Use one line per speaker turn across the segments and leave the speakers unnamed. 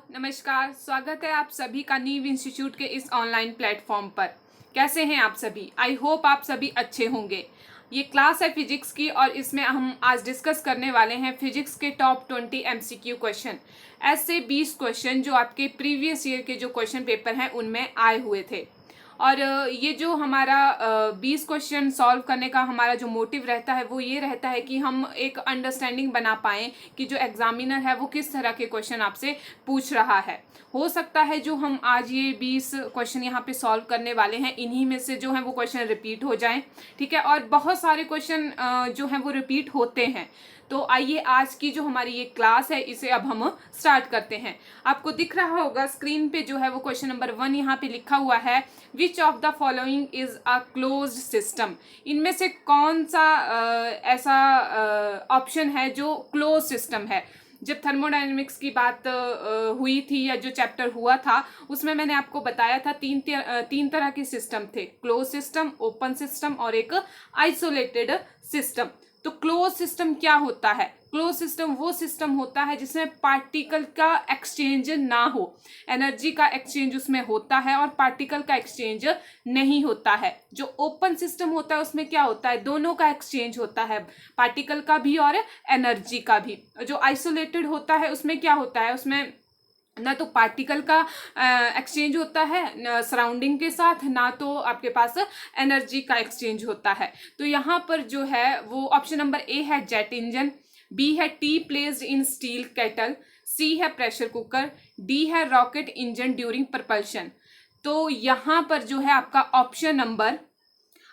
नमस्कार। स्वागत है आप सभी का नीव इंस्टीट्यूट के इस ऑनलाइन प्लेटफॉर्म पर। कैसे हैं आप सभी? आई होप आप सभी अच्छे होंगे। ये क्लास है फिजिक्स की और इसमें हम आज डिस्कस करने वाले हैं फिजिक्स के टॉप 20 एमसीक्यू क्वेश्चन। ऐसे 20 क्वेश्चन जो आपके प्रीवियस ईयर के जो क्वेश्चन पेपर हैं उनमें आए हुए थे। और ये जो हमारा 20 क्वेश्चन सॉल्व करने का हमारा जो मोटिव रहता है वो ये रहता है कि हम एक अंडरस्टैंडिंग बना पाएँ कि जो एग्जामिनर है वो किस तरह के क्वेश्चन आपसे पूछ रहा है। हो सकता है जो हम आज ये 20 क्वेश्चन यहाँ पे सॉल्व करने वाले हैं इन्हीं में से जो है वो क्वेश्चन रिपीट हो जाएं, ठीक है। और बहुत सारे क्वेश्चन जो हैं वो रिपीट होते हैं। तो आइए आज की जो हमारी ये क्लास है इसे अब हम स्टार्ट करते हैं। आपको दिख रहा होगा स्क्रीन पे जो है वो क्वेश्चन नंबर 1 यहाँ पे लिखा हुआ है, which of the following is a closed system. इनमें से कौन सा ऐसा ऑप्शन है जो क्लोज सिस्टम है। जब थर्मोडायनेमिक्स की बात हुई थी या जो चैप्टर हुआ था उसमें मैंने आपको बताया था तीन तरह के सिस्टम थे, क्लोज सिस्टम, ओपन सिस्टम और एक आइसोलेटेड सिस्टम। तो क्लोज सिस्टम क्या होता है? क्लोज सिस्टम वो सिस्टम होता है जिसमें पार्टिकल का एक्सचेंज ना हो, एनर्जी का एक्सचेंज उसमें होता है और पार्टिकल का एक्सचेंज नहीं होता है। जो ओपन सिस्टम होता है उसमें क्या होता है, दोनों का एक्सचेंज होता है, पार्टिकल का भी और एनर्जी का भी। जो आइसोलेटेड होता है उसमें क्या होता है, उसमें ना तो पार्टिकल का एक्सचेंज होता है सराउंडिंग के साथ, ना तो आपके पास एनर्जी का एक्सचेंज होता है। तो यहाँ पर जो है वो ऑप्शन नंबर ए है जेट इंजन, बी है tea placed in steel kettle, C है प्रेशर कुकर, डी है रॉकेट इंजन ड्यूरिंग प्रपल्शन। तो यहाँ पर जो है आपका ऑप्शन नंबर,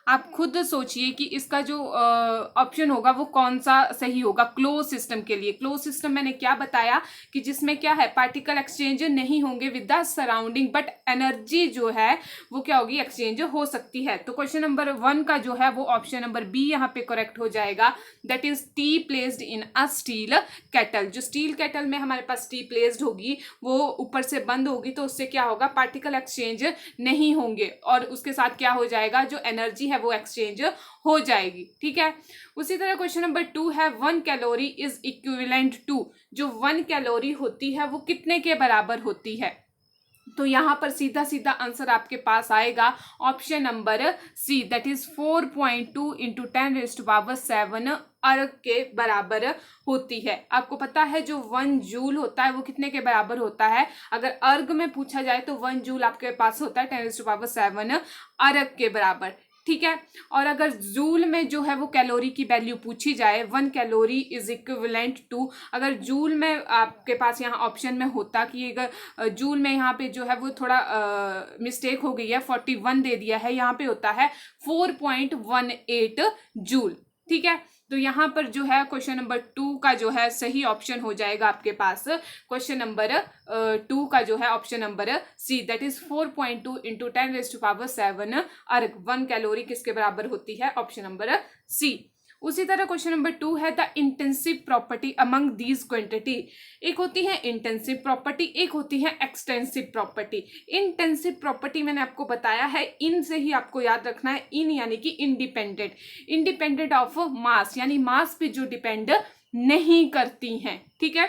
आप खुद सोचिए कि इसका जो ऑप्शन होगा वो कौन सा सही होगा क्लोज सिस्टम के लिए। क्लोज सिस्टम मैंने क्या बताया कि जिसमें क्या है, पार्टिकल एक्सचेंज नहीं होंगे with the surrounding, but energy जो है वो क्या होगी, एक्सचेंज हो सकती है। तो क्वेश्चन नंबर 1 का जो है वो ऑप्शन नंबर बी यहाँ पे करेक्ट हो जाएगा, that is T placed in a steel kettle. जो स्टील केटल में हमारे पास टी प्लेस्ड होगी वो ऊपर से बंद होगी तो उससे क्या होगा, पार्टिकल एक्सचेंज नहीं होंगे और उसके साथ क्या हो जाएगा, जो एनर्जी है वो एक्सचेंज हो जाएगी, ठीक है। उसी तरह क्वेश्चन नंबर 2 है, 1 कैलोरी इज इक्विवेलेंट टू। जो 1 कैलोरी होती है वो कितने के बराबर होती है? तो यहाँ पर सीधा सीधा आंसर आपके पास आएगा option number C, that is 4.2 into 10⁻7 erg के बराबर होती है। आपको पता है जो 1 जूल होता है वो कितने के बराबर होता है? अगर अर्ग में पूछा जाए तो 1 जूल आपके पास होता है 10⁻7 अर्ग के बराबर, ठीक है। और अगर जूल में जो है वो कैलोरी की वैल्यू पूछी जाए, 1 कैलोरी इज इक्विवेलेंट टू, अगर जूल में आपके पास यहाँ ऑप्शन में होता कि अगर जूल में यहाँ पे जो है वो थोड़ा मिस्टेक हो गई है, 41 दे दिया है, यहाँ पे होता है 4.18 जूल, ठीक है। तो यहाँ पर जो है क्वेश्चन नंबर 2 का जो है सही ऑप्शन हो जाएगा आपके पास क्वेश्चन नंबर 2 का जो है option number C, that is 4.2 into 10⁻7 erg. 1 calorie किसके बराबर होती है? Option number C. उसी तरह क्वेश्चन नंबर 2 है, the intensive property among these quantity. एक होती है इंटेंसिव प्रॉपर्टी, एक होती है एक्सटेंसिव प्रॉपर्टी। इंटेंसिव प्रॉपर्टी मैंने आपको बताया है, इन से ही आपको याद रखना है, इन यानी कि इंडिपेंडेंट, इंडिपेंडेंट ऑफ मास, यानी मास पे जो डिपेंड नहीं करती हैं, ठीक है।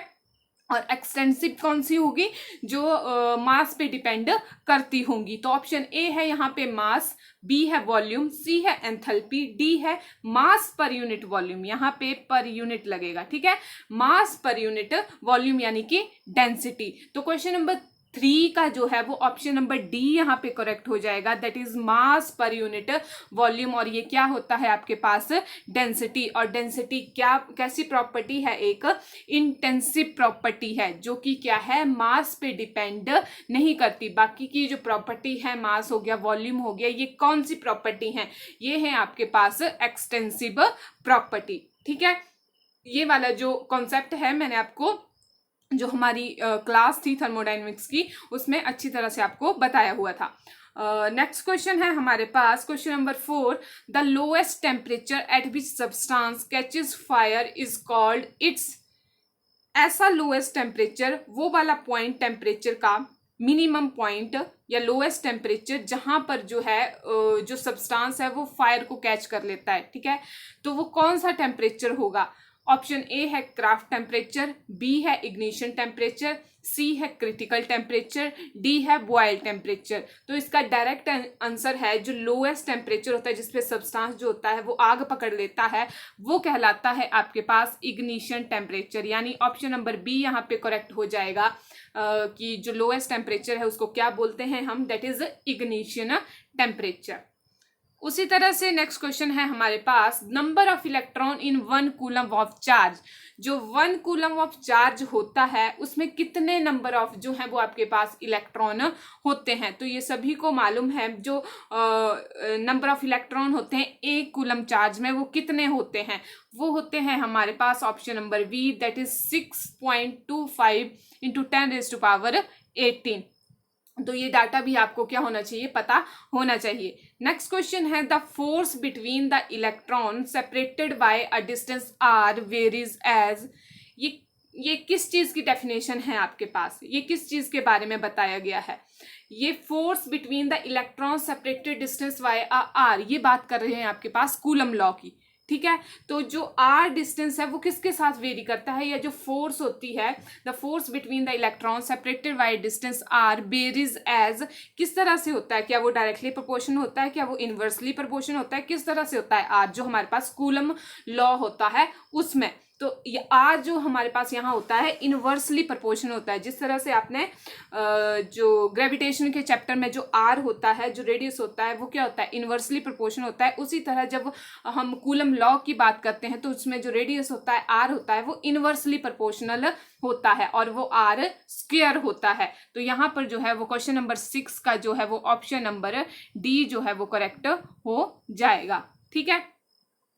और एक्सटेंसिव कौन सी होगी? जो मास पे डिपेंड करती होंगी। तो ऑप्शन ए है यहाँ पे मास, बी है वॉल्यूम, सी है एंथैल्पी, डी है मास पर यूनिट वॉल्यूम। यहाँ पे पर यूनिट लगेगा, ठीक है, मास पर यूनिट वॉल्यूम यानी कि डेंसिटी। तो क्वेश्चन नंबर 3 का जो है वो ऑप्शन नंबर डी यहाँ पे करेक्ट हो जाएगा, that is mass per unit volume. और ये क्या होता है आपके पास? डेंसिटी। और डेंसिटी क्या कैसी प्रॉपर्टी है? एक इंटेंसिव प्रॉपर्टी है जो कि क्या है, मास पे डिपेंड नहीं करती। बाकी की जो प्रॉपर्टी है, मास हो गया, वॉल्यूम हो गया, ये कौन सी प्रॉपर्टी है? ये है आपके पास एक्सटेंसिव प्रॉपर्टी, ठीक है। ये वाला जो कॉन्सेप्ट है मैंने आपको जो हमारी क्लास थी थर्मोडायनेमिक्स की उसमें अच्छी तरह से आपको बताया हुआ था। नेक्स्ट क्वेश्चन है हमारे पास question number 4, the lowest temperature at which substance catches fire is called its. ऐसा लोएस्ट टेम्परेचर, वो वाला पॉइंट टेम्परेचर का, मिनिमम पॉइंट या लोएस्ट टेम्परेचर जहां पर जो है जो सब्सटेंस है वो फायर को कैच कर लेता है, ठीक है। तो वो कौन सा टेम्परेचर होगा? ऑप्शन ए है क्राफ्ट टेम्परेचर, बी है इग्निशन टेम्परेचर, सी है क्रिटिकल टेम्परेचर, डी है बॉयल टेम्परेचर। तो इसका डायरेक्ट आंसर है जो लोएस्ट टेम्परेचर होता है जिसपे सब्सटेंस जो होता है वो आग पकड़ लेता है, वो कहलाता है आपके पास इग्निशन टेम्परेचर। यानी ऑप्शन नंबर बी यहाँ पे करेक्ट हो जाएगा कि जो लोएस्ट टेम्परेचर है उसको क्या बोलते हैं हम, दैट इज इग्निशन टेम्परेचर। उसी तरह से नेक्स्ट क्वेश्चन है हमारे पास, number of electron in 1 coulomb of charge. जो 1 कूलम ऑफ चार्ज होता है उसमें कितने नंबर ऑफ जो है वो आपके पास इलेक्ट्रॉन होते हैं। तो ये सभी को मालूम है जो नंबर ऑफ इलेक्ट्रॉन होते हैं एक कूलम चार्ज में वो कितने होते हैं, वो होते हैं हमारे पास option number B, that is 6.25 into 10⁻18। तो ये डाटा भी आपको क्या होना चाहिए, पता होना चाहिए। नेक्स्ट क्वेश्चन है, the force between the electron separated by a distance r varies as. ये किस चीज की डेफिनेशन है आपके पास, ये किस चीज के बारे में बताया गया है। ये force between the electron separated distance by a r, ये बात कर रहे हैं आपके पास कूलम लॉ की, ठीक है। तो जो आर डिस्टेंस है वो किसके साथ वेरी करता है, या जो फोर्स होती है, the force between the electron separated by distance r varies as, किस तरह से होता है, क्या वो डायरेक्टली प्रोपोर्शन होता है, क्या वो इनवर्सली प्रोपोर्शन होता है, किस तरह से होता है आर, जो हमारे पास कूलम लॉ होता है उसमें। तो ये आर जो हमारे पास यहाँ होता है इनवर्सली प्रोपोर्शन होता है। जिस तरह से आपने जो ग्रेविटेशन के चैप्टर में जो आर होता है, जो रेडियस होता है, वो क्या होता है, इनवर्सली प्रोपोर्शन होता है। उसी तरह जब हम कूलम लॉ की बात करते हैं तो उसमें जो रेडियस होता है आर होता है वो इनवर्सली प्रोपोर्शनल होता है और वो आर स्क्वायर होता है। तो यहाँ पर जो है वो क्वेश्चन नंबर 6 का जो है वो ऑप्शन नंबर डी जो है वो करेक्ट हो जाएगा, ठीक है।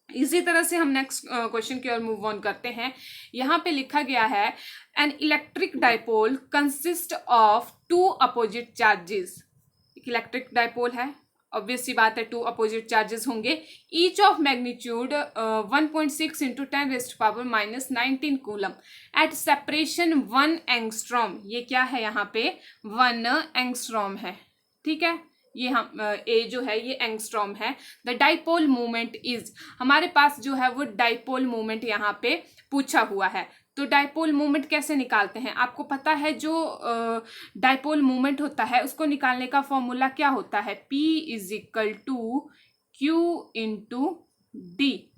इसी तरह से हम नेक्स्ट क्वेश्चन की ओर मूव ऑन करते हैं। यहाँ पे लिखा गया है, an electric dipole consist of 2 opposite charges. Electric dipole है, ऑब्वियस सी बात है 2 अपोजिट चार्जेस होंगे, each of magnitude 1.6 into 10⁻⁻19 coulomb at separation 1 angstrom. ये क्या है यहाँ पे, 1 एंगस्ट्रॉम है, ठीक है। ये हम ए जो है ये एंगस्ट्रॉम है। द डाइपोल मोमेंट इज, हमारे पास जो है वो डाइपोल मोमेंट यहाँ पे पूछा हुआ है। तो डाइपोल मोमेंट कैसे निकालते हैं, आपको पता है जो डाइपोल मोमेंट होता है उसको निकालने का फॉर्मूला क्या होता है, P = Q इंटू डी।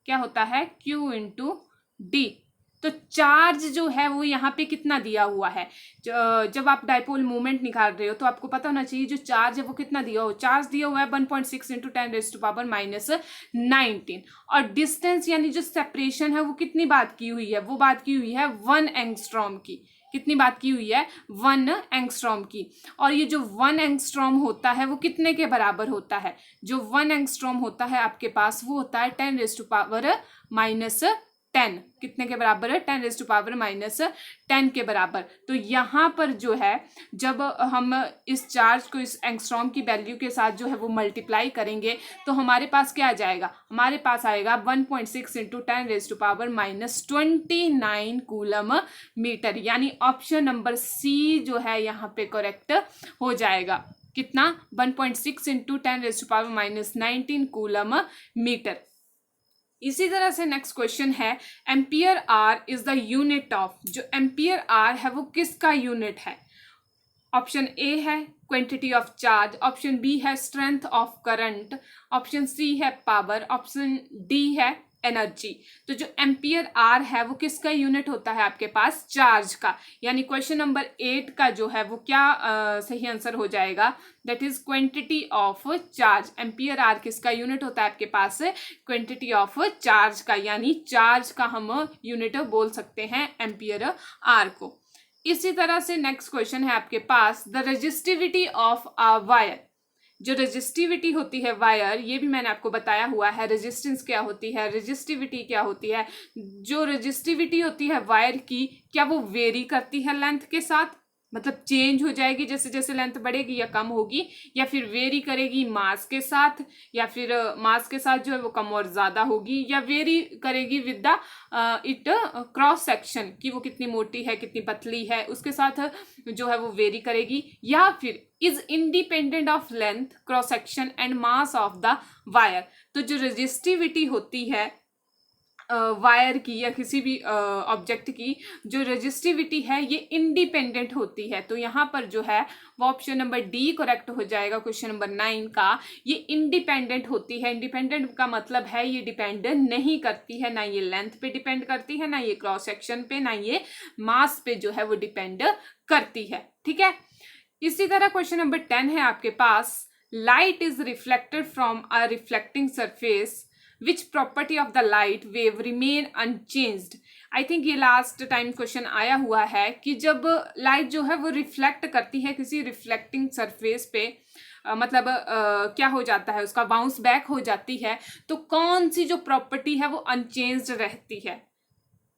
क्या होता है, Q इंटू डी। तो चार्ज जो है वो यहाँ पे कितना दिया हुआ है, जब आप डाइपोल मोमेंट निकाल रहे हो तो आपको पता होना चाहिए जो चार्ज है वो कितना दिया हो। चार्ज दिया हुआ है 1.6 इंटू 10⁻⁻19 और डिस्टेंस यानी जो सेपरेशन है वो कितनी बात की हुई है, वो बात की हुई है 1 एंगस्ट्रॉम की। कितनी बात की हुई है, 1 एंगस्ट्रॉम की। और ये जो 1 एंगस्ट्रॉम होता है वो कितने के बराबर होता है, जो 1 एंगस्ट्रॉम होता है आपके पास वो होता है 10⁻⁻10। कितने के बराबर है, 10⁻⁻10 के बराबर। तो यहाँ पर जो है जब हम इस चार्ज को इस एंगस्ट्रॉम की वैल्यू के साथ जो है वो मल्टीप्लाई करेंगे तो हमारे पास क्या आ जाएगा, हमारे पास आएगा 1.6 इंटू 10⁻⁻29 कूलम मीटर। यानी ऑप्शन नंबर सी जो है यहाँ पे करेक्ट हो जाएगा। कितना, 1.6 इंटू 10⁻⁻19 कूलम मीटर। इसी तरह से नेक्स्ट क्वेश्चन है, ampere R is the unit of. जो एम्पियर आर है वो किसका यूनिट है, ऑप्शन ए है quantity of charge, option B है strength of current, option C है पावर, ऑप्शन डी है एनर्जी। तो जो एम्पियर आर है वो किसका यूनिट होता है आपके पास, चार्ज का। यानी क्वेश्चन नंबर 8 का जो है वो क्या सही आंसर हो जाएगा, that is quantity of charge. Ampere आर किसका यूनिट होता है आपके पास, क्वांटिटी ऑफ चार्ज का, यानी चार्ज का हम यूनिट बोल सकते हैं एम्पियर आर को। इसी तरह से नेक्स्ट क्वेश्चन है आपके पास, the resistivity of a wire. जो रेजिस्टिविटी होती है वायर, ये भी मैंने आपको बताया हुआ है, रेजिस्टेंस क्या होती है, रेजिस्टिविटी क्या होती है। जो रेजिस्टिविटी होती है वायर की, क्या वो वेरी करती है लेंथ के साथ, मतलब चेंज हो जाएगी जैसे जैसे लेंथ बढ़ेगी या कम होगी, या फिर वेरी करेगी मास के साथ, या फिर मास के साथ जो है वो कम और ज़्यादा होगी, या वेरी करेगी with the it cross section, कि वो कितनी मोटी है कितनी पतली है उसके साथ जो है वो वेरी करेगी, या फिर is independent of length, cross section and mass of the wire. तो जो रेजिस्टिविटी होती है वायर की या किसी भी ऑब्जेक्ट की जो रेजिस्टिविटी है ये इंडिपेंडेंट होती है। तो यहाँ पर जो है वो ऑप्शन नंबर डी करेक्ट हो जाएगा क्वेश्चन नंबर 9 का। ये इंडिपेंडेंट होती है। इंडिपेंडेंट का मतलब है ये डिपेंड नहीं करती है, ना ये लेंथ पे डिपेंड करती है, ना ये क्रॉस सेक्शन पे, ना ये मास पे जो है वो डिपेंड करती है। ठीक है, इसी तरह क्वेश्चन नंबर 10 है आपके पास, light is reflected from a reflecting surface, which property of the light wave remain unchanged। I think ये लास्ट टाइम क्वेश्चन आया हुआ है कि जब लाइट जो है वो रिफ्लेक्ट करती है किसी रिफ्लेक्टिंग सरफेस पे, मतलब क्या हो जाता है, उसका बाउंस बैक हो जाती है, तो कौन सी जो प्रॉपर्टी है वो अनचेंज्ड रहती है।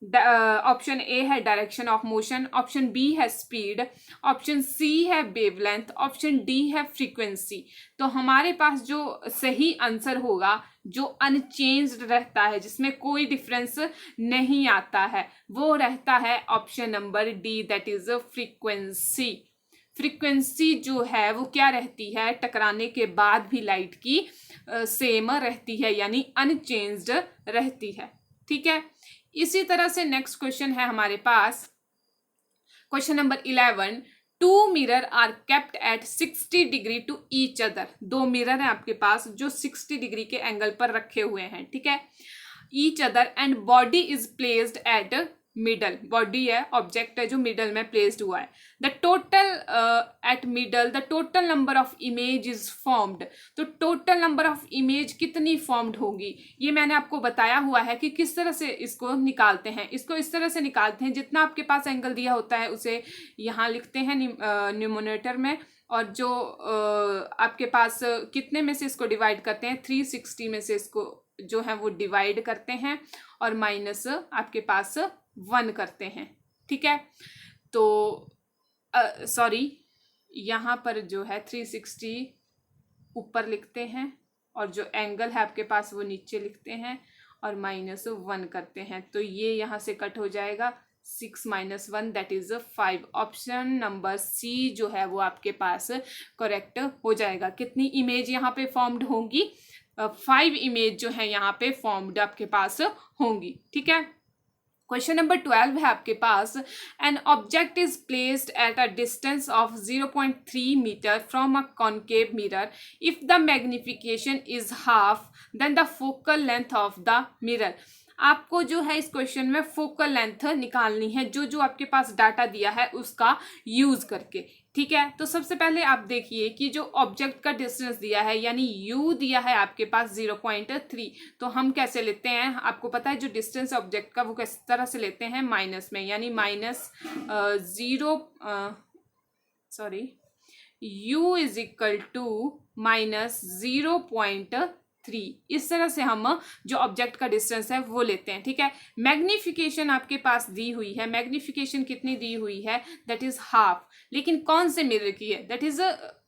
ऑप्शन ए है direction of motion, option B है स्पीड, ऑप्शन सी है वेवलेंथ, ऑप्शन डी है फ्रीक्वेंसी। तो हमारे पास जो सही आंसर होगा, जो अनचेंज्ड रहता है, जिसमें कोई डिफरेंस नहीं आता है, वो रहता है option number D, that is frequency. Frequency जो है वो क्या रहती है, टकराने के बाद भी लाइट की सेम रहती है, यानी अनचेंज्ड रहती है। ठीक है, इसी तरह से नेक्स्ट क्वेश्चन है हमारे पास question number 11, two mirror are kept at 60 degree to each other. दो मिरर हैं आपके पास जो 60 डिग्री के एंगल पर रखे हुए हैं। ठीक है, each other and body is placed eight middle, body है, ऑब्जेक्ट है जो मिडल में प्लेस्ड हुआ है। The total eight middle the total number of image is formed. तो टोटल नंबर ऑफ इमेज कितनी फॉर्म्ड होगी, ये मैंने आपको बताया हुआ है कि किस तरह से इसको निकालते हैं। इसको इस तरह से निकालते हैं, जितना आपके पास एंगल दिया होता है उसे यहाँ लिखते हैं न्यूमरेटर में, और जो आपके पास कितने में से इसको डिवाइड करते हैं, 360 में से इसको जो है वो डिवाइड करते हैं, और माइनस आपके पास 1 करते हैं। ठीक है, तो सॉरी, यहाँ पर जो है 360 ऊपर लिखते हैं, और जो एंगल है आपके पास वो नीचे लिखते हैं, और -1 करते हैं। तो ये यहाँ से कट हो जाएगा, 6 - 1 that is 5। Option number C जो है वो आपके पास करेक्ट हो जाएगा। कितनी इमेज यहाँ पे फॉर्म्ड होंगी, 5 इमेज जो है यहाँ पे फॉर्म्ड आपके पास होंगी। ठीक है, क्वेश्चन नंबर 12 है आपके पास, an object is placed at a distance of 0.3 metre from a concave mirror, if the magnification is half then the focal length of the mirror. आपको जो है इस क्वेश्चन में फोकल लेंथ निकालनी है, जो जो आपके पास डाटा दिया है उसका यूज करके। ठीक है, तो सबसे पहले आप देखिए कि जो ऑब्जेक्ट का डिस्टेंस दिया है, यानी u दिया है आपके पास 0.3, तो हम कैसे लेते हैं, आपको पता है जो डिस्टेंस ऑब्जेक्ट का वो किस तरह से लेते हैं, माइनस में, यानी u इज इक्वल टू -0.3। इस तरह से हम जो ऑब्जेक्ट का डिस्टेंस है वो लेते हैं। ठीक है, मैग्निफिकेशन आपके पास दी हुई है, मैग्निफिकेशन कितनी दी हुई है, दैट इज हाफ, लेकिन कौन से मिरर की है, दैट इज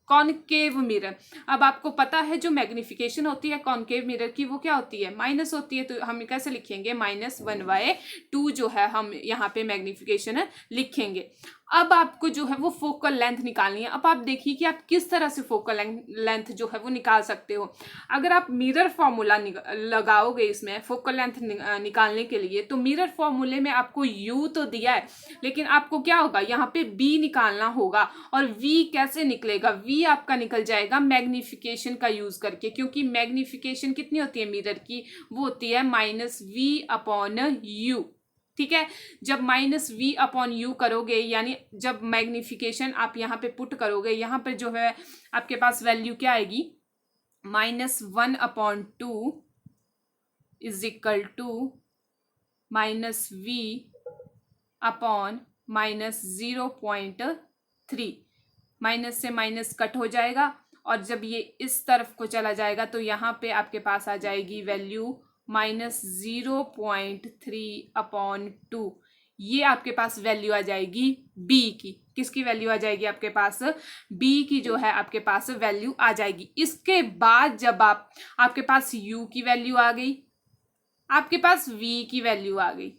कॉनकेव मिरर। अब आपको पता है जो मैग्निफिकेशन होती है कॉनकेव मिरर की वो क्या होती है, माइनस होती है। तो हम कैसे लिखेंगे, -1/2 जो है हम यहाँ पे मैग्निफिकेशन लिखेंगे। अब आपको जो है वो फोकल लेंथ निकालनी है। अब आप देखिए कि आप किस तरह से फोकल लेंथ जो है वो निकाल सकते हो। अगर आप मिरर फॉर्मूला लगाओगे इसमें फोकल लेंथ निकालने के लिए, तो मिरर फॉर्मूले में आपको u तो दिया है, लेकिन आपको क्या होगा, यहाँ पे b निकालना होगा। और v कैसे निकलेगा, v आपका निकल जाएगा मैग्निफिकेशन का यूज करके, क्योंकि मैग्निफिकेशन कितनी होती है मिरर की, वो होती है -v/u। ठीक है, जब -v/u करोगे, यानी जब मैग्निफिकेशन आप यहाँ पे पुट करोगे, यहाँ पे जो है आपके पास वैल्यू क्या आएगी, -1/2 is equal to -v/-0.3। Minus से माइनस कट हो जाएगा, और जब ये इस तरफ को चला जाएगा तो यहाँ पे आपके पास आ जाएगी वैल्यू -0.3/2। ये आपके पास वैल्यू आ जाएगी b की। किसकी वैल्यू आ जाएगी आपके पास, b की जो है आपके पास वैल्यू आ जाएगी। इसके बाद जब आपके पास u की वैल्यू आ गई, आपके पास v की वैल्यू आ गई।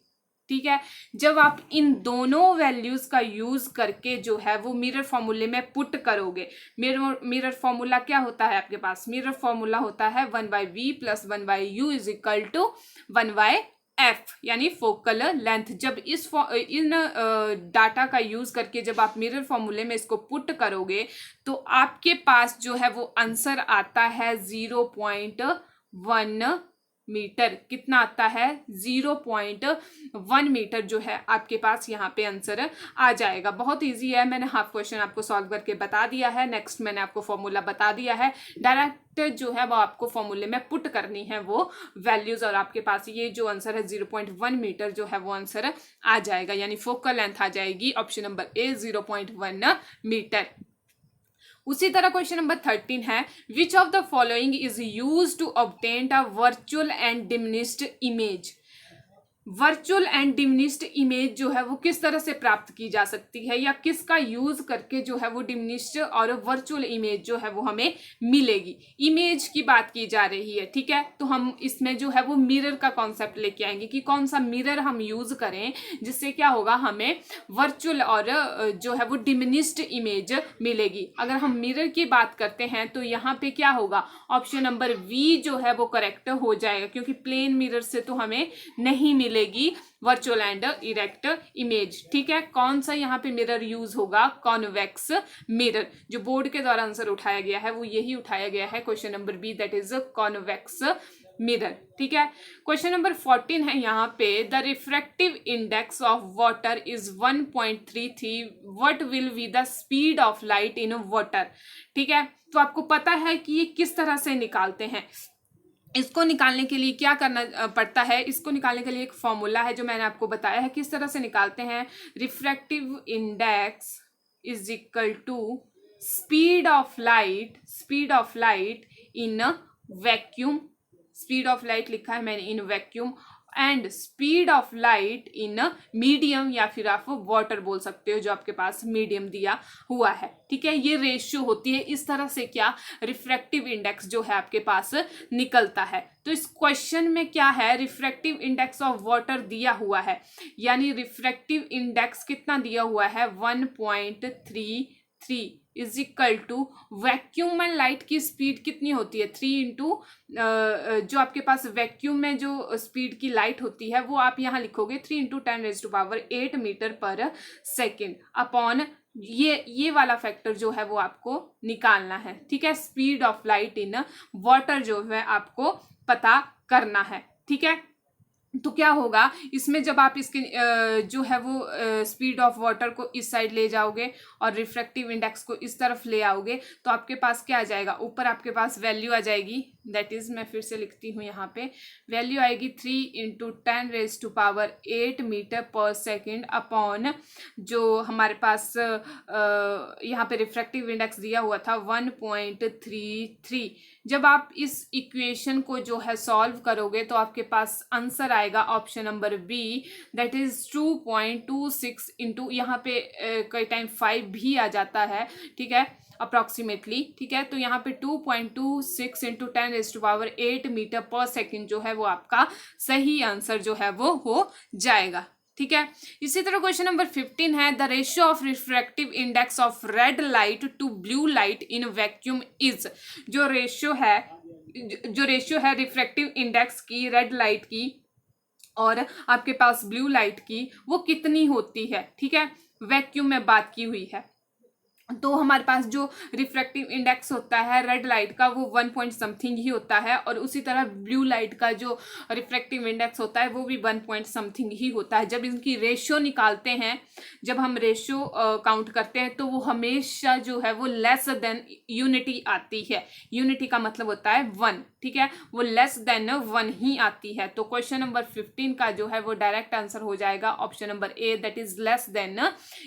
ठीक है, जब आप इन दोनों वैल्यूज का यूज करके जो है वो मिरर फॉर्मूले में पुट करोगे, मिरर फॉर्मूला क्या होता है आपके पास, मिरर फॉर्मूला होता है 1/v + 1/u is equal to 1/2। F यानी फोकल लेंथ। जब इन डाटा का यूज करके जब आप मिरर फॉर्मूले में इसको पुट करोगे तो आपके पास जो है वो आंसर आता है 0.1 मीटर। कितना आता है? 0.1 मीटर जो है आपके पास यहाँ पे आंसर आ जाएगा। बहुत इजी है, मैंने हाफ क्वेश्चन आपको सॉल्व करके बता दिया है। नेक्स्ट मैंने आपको फॉर्मूला बता दिया है, डायरेक्ट जो है वो आपको फॉर्मूले में पुट करनी है वो वैल्यूज, और आपके पास ये जो आंसर है 0.1 मीटर जो है वो आंसर आ जाएगा, यानी फोकल लेंथ आ जाएगी ऑप्शन नंबर ए 0.1 मीटर। उसी तरह क्वेश्चन नंबर 13 है, which of the following is use to obtain a virtual and diminished image. Virtual and diminished image जो है वो किस तरह से प्राप्त की जा सकती है, या किसका यूज करके जो है वो डिमिनिश्ड और वर्चुअल इमेज जो है वो हमें मिलेगी। इमेज की बात की जा रही है, ठीक है, तो हम इसमें जो है वो मिरर का कॉन्सेप्ट लेके आएंगे कि कौन सा मिरर हम यूज करें जिससे क्या होगा, हमें वर्चुअल और जो है वो डिमिनिश्ड इमेज मिलेगी। अगर हम मिरर की बात करते हैं तो यहाँ पे क्या होगा, ऑप्शन नंबर वी जो है वो करेक्ट हो जाएगा, क्योंकि प्लेन मिरर से तो हमें नहीं मिलेगी वर्चुअल एंड इरेक्ट इमेज। ठीक है, कौन सा यहाँ पे मिरर यूज होगा, कॉन्वेक्स मिरर। जो बोर्ड के द्वारा आंसर उठाया गया है वो यही उठाया गया है, question number B, that is convex mirror. ठीक है, क्वेश्चन नंबर 14 है यहाँ पे, the refractive index of water is 1.33, what will be the speed of light in water. ठीक है, तो आपको पता है कि ये किस तरह से निकालते हैं। इसको निकालने के लिए क्या करना पड़ता है, इसको निकालने के लिए एक फॉर्मूला है जो मैंने आपको बताया है किस तरह से निकालते हैं। Refractive index is equal to speed of light in vacuum, speed of light लिखा है मैंने in vacuum, and speed of light in medium, या फिर आप वाटर बोल सकते हो जो आपके पास मीडियम दिया हुआ है। ठीक है, ये रेशियो होती है, इस तरह से क्या रिफ्रैक्टिव इंडेक्स जो है आपके पास निकलता है। तो इस क्वेश्चन में क्या है, रिफ्रैक्टिव इंडेक्स ऑफ वाटर दिया हुआ है, यानी रिफ्रैक्टिव इंडेक्स कितना दिया हुआ है 1.33 इज इक्वल टू वैक्यूम में लाइट की स्पीड कितनी होती है 3 इंटू जो आपके पास वैक्यूम में जो स्पीड की लाइट होती है वो आप यहाँ लिखोगे 3 इंटू 10⁸ मीटर पर सेकेंड अपॉन ये वाला फैक्टर जो है वो आपको निकालना है। ठीक है, speed of light in water जो है आपको पता करना है। ठीक है, तो क्या होगा इसमें, जब आप इसके जो है वो स्पीड ऑफ वाटर को इस साइड ले जाओगे और रिफ्रैक्टिव इंडेक्स को इस तरफ ले आओगे तो आपके पास क्या आ जाएगा, ऊपर आपके पास वैल्यू आ जाएगी, दैट इज मैं फिर से लिखती हूँ यहाँ पे, वैल्यू आएगी 3 इंटू 10⁸ मीटर पर सेकेंड अपॉन जो हमारे पास यहाँ पे रिफ्रैक्टिव इंडेक्स दिया हुआ था 1.33। जब आप इस इक्वेशन को जो है सॉल्व करोगे तो आपके पास आंसर आएगा option number B, that is 2.26 into यहाँ पे कई टाइम 5 भी आ जाता है। ठीक है, अप्रॉक्सीमेटली। ठीक है, तो यहाँ पे 2.26 इंटू 10⁸ मीटर पर सेकेंड जो है वो आपका सही आंसर जो है वो हो जाएगा। ठीक है, इसी तरह क्वेश्चन नंबर 15 है, the ratio of refractive index of red light to blue light in vacuum is. जो रेशियो है रिफ्रैक्टिव इंडेक्स की रेड लाइट की और आपके पास ब्लू लाइट की, वो कितनी होती है। ठीक है, वैक्यूम में बात की हुई है, तो हमारे पास जो रिफ्रैक्टिव इंडेक्स होता है रेड लाइट का वो 1 पॉइंट समथिंग ही होता है, और उसी तरह ब्लू लाइट का जो रिफ्रैक्टिव इंडेक्स होता है वो भी 1 पॉइंट समथिंग ही होता है। जब इनकी रेशियो निकालते हैं, जब हम रेशियो काउंट करते हैं तो वो हमेशा जो है वो लेस देन यूनिटी आती है। यूनिटी का मतलब होता है 1। ठीक है, वो लेस देन 1 ही आती है। तो क्वेश्चन नंबर 15 का जो है वो डायरेक्ट आंसर हो जाएगा option number A, that is less than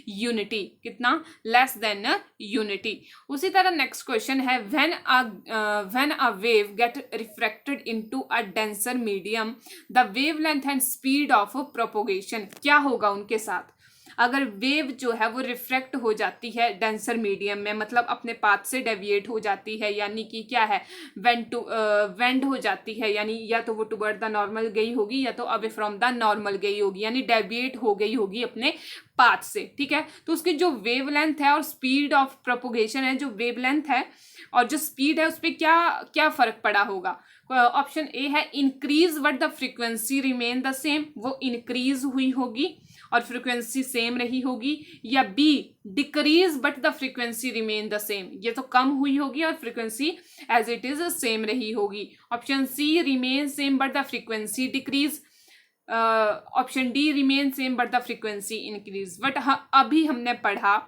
unity. कितना? Less than unity. उसी तरह नेक्स्ट क्वेश्चन है, when a wave get refracted into a denser medium the wavelength and speed of propagation. क्या होगा उनके साथ? अगर वेव जो है वो रिफ्रैक्ट हो जाती है डेंसर मीडियम में, मतलब अपने पाथ से डेविएट हो जाती है, यानी कि क्या है, वेंड हो जाती है, यानी या तो वो टुवर्ड द नॉर्मल गई होगी या तो अवे फ्रॉम द नॉर्मल गई होगी, यानी डेविएट हो गई होगी अपने पाथ से, ठीक है। तो उसकी जो वेवलेंथ है और स्पीड ऑफ प्रोपोगेशन है, जो वेवलेंथ है और जो स्पीड है, उस पर क्या क्या फर्क पड़ा होगा। ऑप्शन ए है increase but the frequency remain the same, वो इंक्रीज हुई होगी और फ्रीक्वेंसी सेम रही होगी, या B decrease but the frequency remain the same, ये तो कम हुई होगी और frequency as it is same रही होगी। Option C remain same but the frequency decrease, option D remain same but the frequency increase. But अभी हमने पढ़ा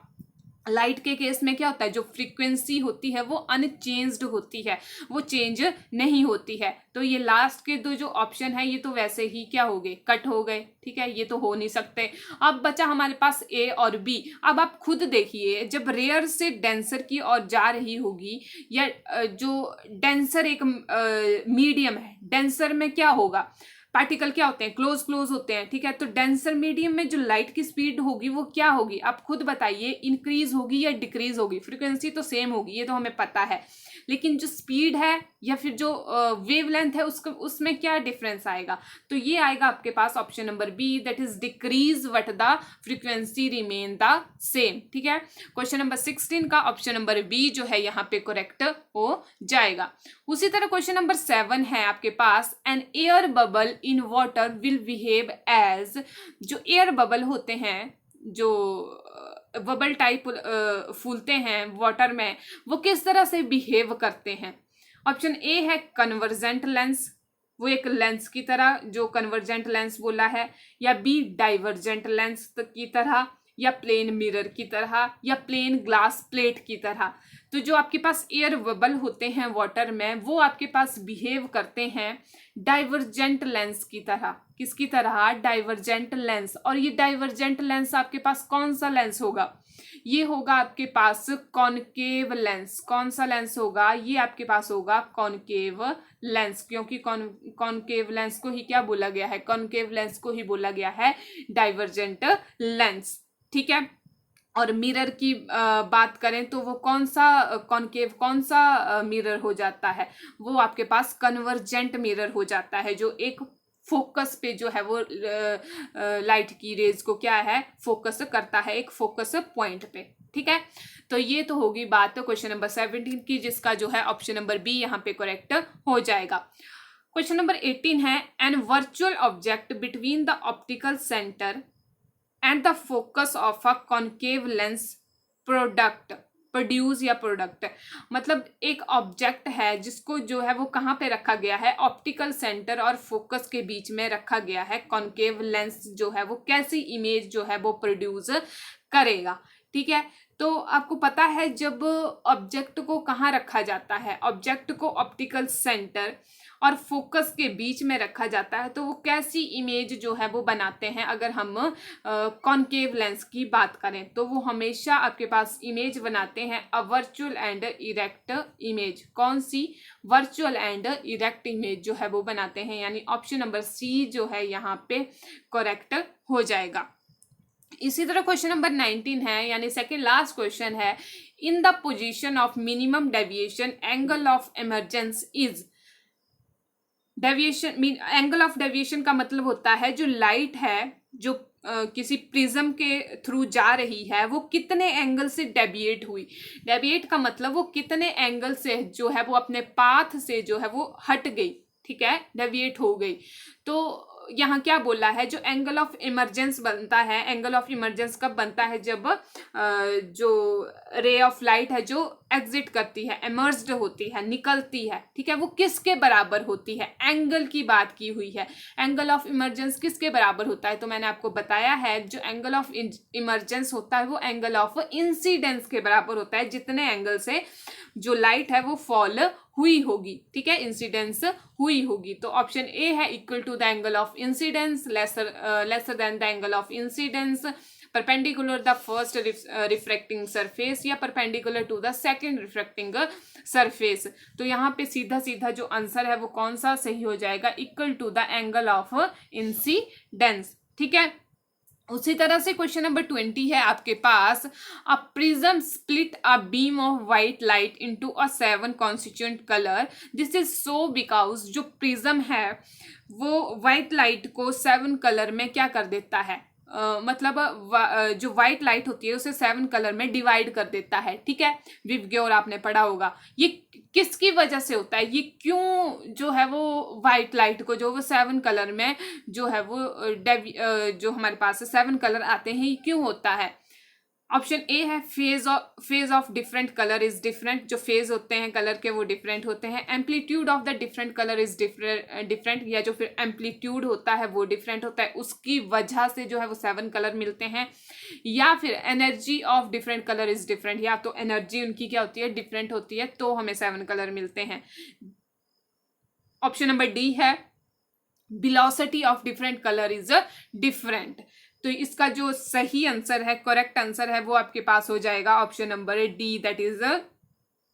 लाइट के केस में क्या होता है, जो फ्रीक्वेंसी होती है वो अनचेंज्ड होती है, वो चेंज नहीं होती है। तो ये लास्ट के दो जो ऑप्शन है ये तो वैसे ही क्या हो गए, कट हो गए, ठीक है, ये तो हो नहीं सकते। अब बचा हमारे पास ए और बी। अब आप खुद देखिए, जब रेयर से डेंसर की ओर जा रही होगी, या जो डेंसर एक मीडियम है, डेंसर में क्या होगा, पार्टिकल क्या होते हैं, क्लोज क्लोज होते हैं, ठीक है। तो डेंसर मीडियम में जो लाइट की स्पीड होगी वो क्या होगी, आप खुद बताइए, इंक्रीज होगी या डिक्रीज होगी। फ्रीक्वेंसी तो सेम होगी, ये तो हमें पता है, लेकिन जो स्पीड है या फिर जो वेवलेंथ है उसमें क्या डिफरेंस आएगा। तो ये आएगा आपके पास option number B, that is decrease but the frequency remain the same, ठीक है। क्वेश्चन नंबर 16 का ऑप्शन नंबर बी जो है यहाँ पे करेक्ट हो जाएगा। उसी तरह क्वेश्चन नंबर 7 है आपके पास, an air bubble in water will behave as, जो एयर बबल होते हैं, जो बबल टाइप फूलते हैं वाटर में, वो किस तरह से बिहेव करते हैं। ऑप्शन ए है कन्वर्जेंट लेंस, वो एक लेंस की तरह, जो कन्वर्जेंट लेंस बोला है, या बी डाइवर्जेंट लेंस की तरह, या प्लेन मिरर की तरह, या प्लेन ग्लास प्लेट की तरह। तो जो आपके पास एयर बबल होते हैं वाटर में, वो आपके पास बिहेव करते हैं डाइवर्जेंट लेंस की तरह। किसकी तरह, डाइवर्जेंट लेंस। और ये डाइवर्जेंट लेंस आपके पास कौन सा लेंस होगा, ये होगा आपके पास कॉनकेव लेंस। कौन सा लेंस होगा, ये आपके पास होगा कॉनकेव लेंस, क्योंकि कॉनकेव लेंस को ही क्या बोला गया है, कॉनकेव लेंस को ही बोला गया है डाइवर्जेंट लेंस, ठीक है। और मिरर की बात करें तो वो कौन सा कॉनकेव, कौन सा मिरर हो जाता है, वो आपके पास कन्वर्जेंट मिरर हो जाता है, जो एक फोकस पे जो है वो लाइट की रेज को क्या है, फोकस करता है एक फोकस पॉइंट पे, ठीक है। तो ये तो होगी बात क्वेश्चन नंबर 17 की, जिसका जो है ऑप्शन नंबर बी यहाँ पे करेक्ट हो जाएगा। क्वेश्चन नंबर 18 है, an virtual object between the optical centre and the focus of a concave lens produce, या प्रोडक्ट, मतलब एक ऑब्जेक्ट है जिसको जो है वो कहाँ पे रखा गया है, ऑप्टिकल सेंटर और फोकस के बीच में रखा गया है। कॉनकेव लेंस जो है वो कैसी इमेज जो है वो प्रोड्यूस करेगा, ठीक है। तो आपको पता है जब ऑब्जेक्ट को कहाँ रखा जाता है, ऑब्जेक्ट को ऑप्टिकल सेंटर और फोकस के बीच में रखा जाता है, तो वो कैसी इमेज जो है वो बनाते हैं। अगर हम कॉनकेव लेंस की बात करें तो वो हमेशा आपके पास इमेज बनाते हैं अ वर्चुअल एंड इरेक्ट इमेज। कौन सी, वर्चुअल एंड इरेक्ट इमेज जो है वो बनाते हैं, यानी ऑप्शन नंबर सी जो है यहाँ पे करेक्ट हो जाएगा। इसी तरह क्वेश्चन नंबर 19 है, यानी सेकेंड लास्ट क्वेश्चन है, in the position of minimum deviation angle of emergence is. Deviation, angle of deviation का मतलब होता है जो लाइट है जो किसी प्रिज्म के थ्रू जा रही है वो कितने एंगल से डेविएट हुई। डेविएट का मतलब वो कितने एंगल से जो है वो अपने पाथ से जो है वो हट गई, ठीक है, डेविएट हो गई। तो यहाँ क्या बोला है, जो एंगल ऑफ इमरजेंस बनता है, एंगल ऑफ इमरजेंस कब बनता है, जब जो रे ऑफ लाइट है जो एग्जिट करती है, एमर्ज्ड होती है, निकलती है, ठीक है, वो किसके बराबर होती है, एंगल की बात की हुई है। एंगल ऑफ इमरजेंस किसके बराबर होता है, तो मैंने आपको बताया है जो एंगल ऑफ इमरजेंस होता है वो एंगल ऑफ इंसिडेंस के बराबर होता है, जितने एंगल से जो लाइट है वो फॉल हुई होगी, ठीक है, इंसिडेंस हुई होगी। तो ऑप्शन ए है equal to the angle of incidence, lesser than the angle of incidence, perpendicular the first refracting surface, या perpendicular to the second refracting surface. तो यहाँ पे सीधा सीधा जो आंसर है वो कौन सा सही हो जाएगा, equal to the angle of incidence, ठीक है। उसी तरह से क्वेश्चन नंबर 20 है आपके पास, a prism split a beam of white light into a 7 constituent colour, this is so because जो प्रिज्म है वो वाइट लाइट को 7 कलर में क्या कर देता है, मतलब जो वाइट लाइट होती है उसे 7 कलर में डिवाइड कर देता है, ठीक है। विवग्योर आपने पढ़ा होगा। ये किसकी वजह से होता है, ये क्यों जो है वो वाइट लाइट को जो वो 7 कलर में जो है वो जो हमारे पास 7 कलर आते हैं, ये क्यों होता है। ऑप्शन ए है phase of different colour is different, जो फेज होते हैं कलर के वो डिफरेंट होते हैं। Amplitude of the different colour is different, या जो फिर एम्पलीट्यूड होता है वो डिफरेंट होता है, उसकी वजह से जो है वो 7 कलर मिलते हैं। या फिर energy of different colour is different, या तो एनर्जी उनकी क्या होती है, डिफरेंट होती है, तो हमें 7 कलर मिलते हैं। ऑप्शन नंबर डी है velocity of different colour is different. तो इसका जो सही आंसर है, करेक्ट आंसर है, वो आपके पास हो जाएगा option number D, that is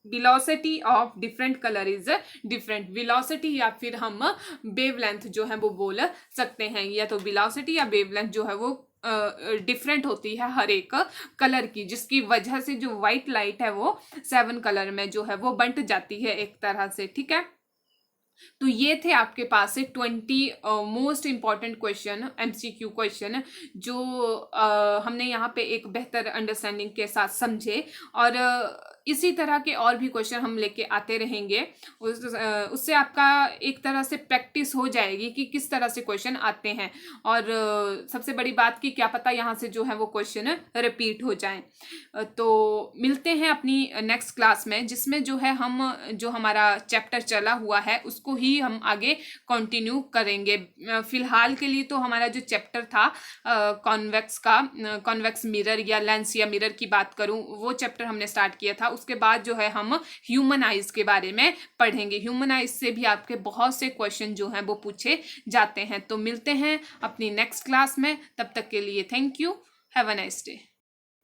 velocity of different colour is different. Velocity या फिर हम वेवलेंथ जो है वो बोल सकते हैं, या तो वेलोसिटी या वेवलेंथ जो है वो डिफरेंट होती है हर एक कलर की, जिसकी वजह से जो वाइट लाइट है वो 7 कलर में जो है वो बंट जाती है एक तरह से, ठीक है। तो ये थे आपके पास से 20 most important question, MCQ question, जो हमने यहाँ पे एक बेहतर अंडरस्टैंडिंग के साथ समझे, और इसी तरह के और भी क्वेश्चन हम लेके आते रहेंगे। उससे आपका एक तरह से प्रैक्टिस हो जाएगी कि किस तरह से क्वेश्चन आते हैं, और सबसे बड़ी बात कि क्या पता यहाँ से जो है वो क्वेश्चन रिपीट हो जाएं। तो मिलते हैं अपनी नेक्स्ट क्लास में, जिसमें जो है हम जो हमारा चैप्टर चला हुआ है उसको ही हम आगे कंटिन्यू करेंगे। फिलहाल के लिए तो हमारा जो चैप्टर था कॉन्वेक्स मिरर या लेंस या मिरर की बात करूं, वो चैप्टर हमने स्टार्ट किया था। उसके बाद जो है हम ह्यूमन आइज के बारे में पढ़ेंगे। ह्यूमन आइज से भी आपके बहुत से क्वेश्चन जो हैं वो पूछे जाते हैं। तो मिलते हैं अपनी नेक्स्ट क्लास में, तब तक के लिए thank you, have a nice day.